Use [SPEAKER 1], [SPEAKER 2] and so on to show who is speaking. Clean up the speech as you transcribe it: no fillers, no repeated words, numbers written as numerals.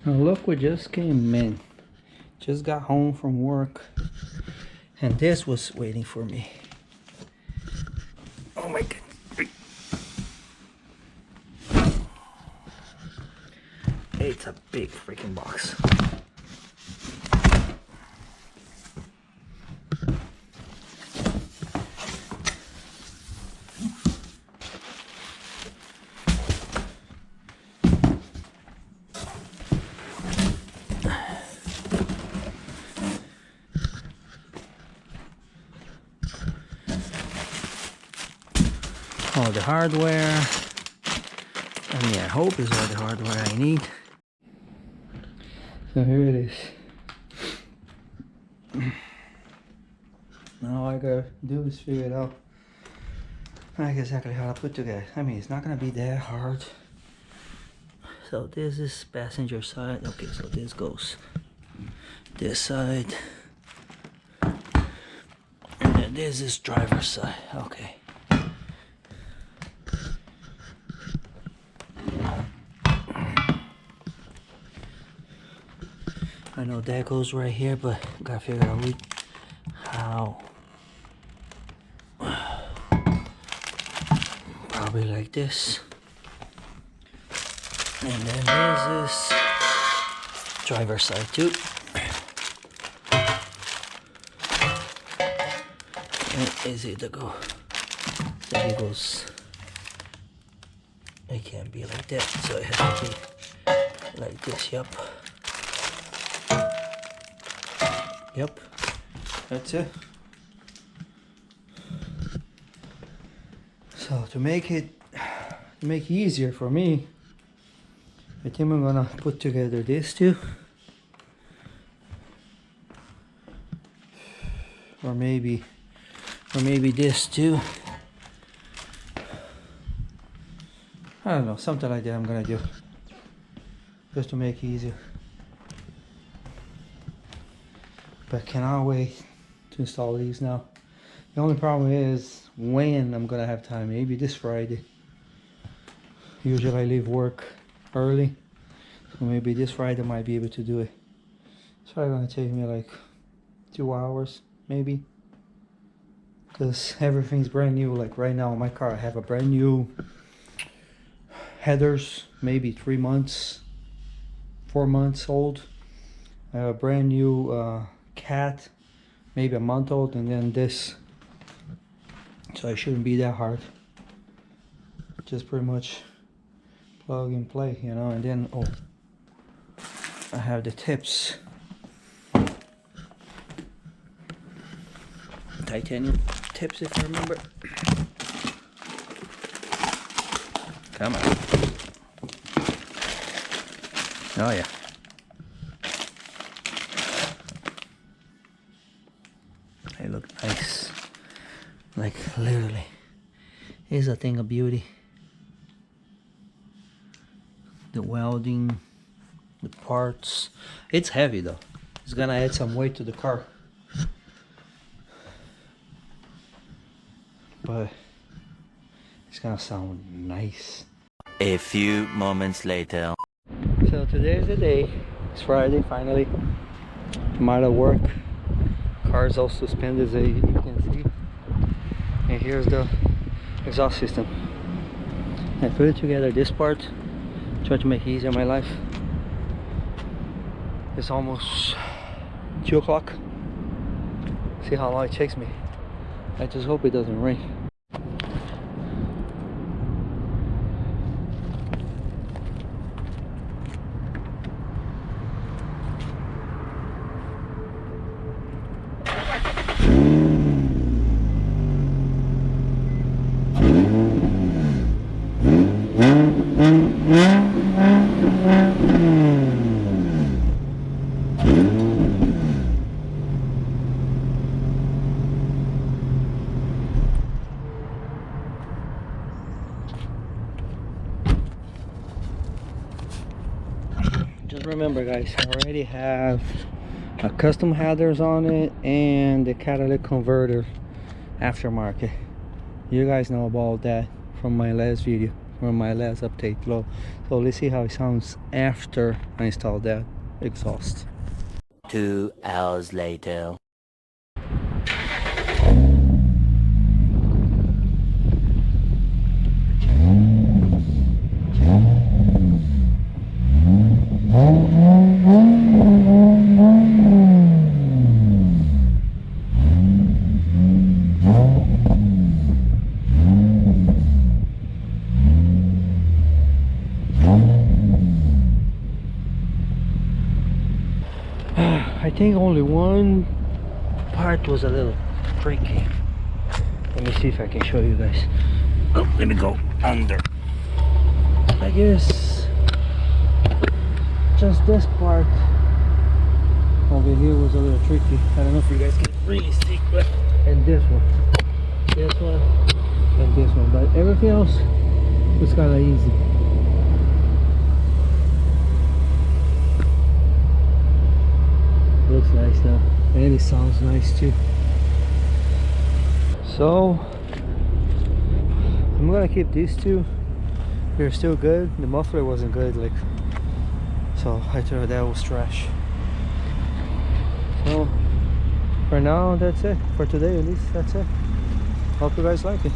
[SPEAKER 1] Now look what just came in. Just got home from work and this was waiting for me. Oh my god. It's a big freaking box. All the hardware. I mean, I hope it's all the hardware I need. So here it is. Now all I gotta do is figure it out like exactly how to put together. I mean, it's not gonna be that hard. So this is passenger side. Okay, so this goes this side, and then this is driver's side. Okay. I know that goes right here, but gotta figure out how. Probably like this. And then this is driver's side too. And easy to go. So it goes. It can't be like that, so it has to be like this. Yep. Yep, that's it. So to make it easier for me, I think I'm gonna put together this too, or maybe this too. I don't know, something like that I'm gonna do, just to make it easier. But I cannot wait to install these now. The only problem is when I'm gonna have time. Maybe this Friday. Usually I leave work early, so maybe this Friday I might be able to do it. It's probably gonna take me like 2 hours maybe, because everything's brand new. Like right now in my car I have a brand new headers, maybe 3 months, 4 months old. I have a brand new cat, maybe a month old, and then this. So it shouldn't be that hard. Just pretty much plug and play, you know. And then I have the tips, titanium tips, if I remember. Come on. Oh yeah. They look nice. Like literally, it's a thing of beauty. The welding, the parts. It's heavy though. It's gonna add some weight to the car. But it's gonna sound nice.
[SPEAKER 2] A few moments later.
[SPEAKER 1] So today's the day. It's Friday finally. I'm out of work. Car's all suspended as you can see. And here's the exhaust system. I put it together, this part, try to make it easier in my life. It's almost 2 o'clock. See how long it takes me. I just hope it doesn't rain. Just remember guys, I already have a custom headers on it and the catalytic converter aftermarket. You guys know about that from my last video. on my last update low. So let's see how it sounds after I install that exhaust.
[SPEAKER 2] 2 hours later.
[SPEAKER 1] I think only one part was a little tricky. Let me see if I can show you guys. Oh, let me go under. I guess just this part over here was a little tricky. I don't know if you guys can really see, but and this one, and this one, but everything else was kind of easy. Looks nice now, and it sounds nice too. So I'm gonna keep these two. They're still good. The muffler wasn't good, like, so I thought that was trash. So for now, that's it. For today at least, that's it. Hope you guys like it.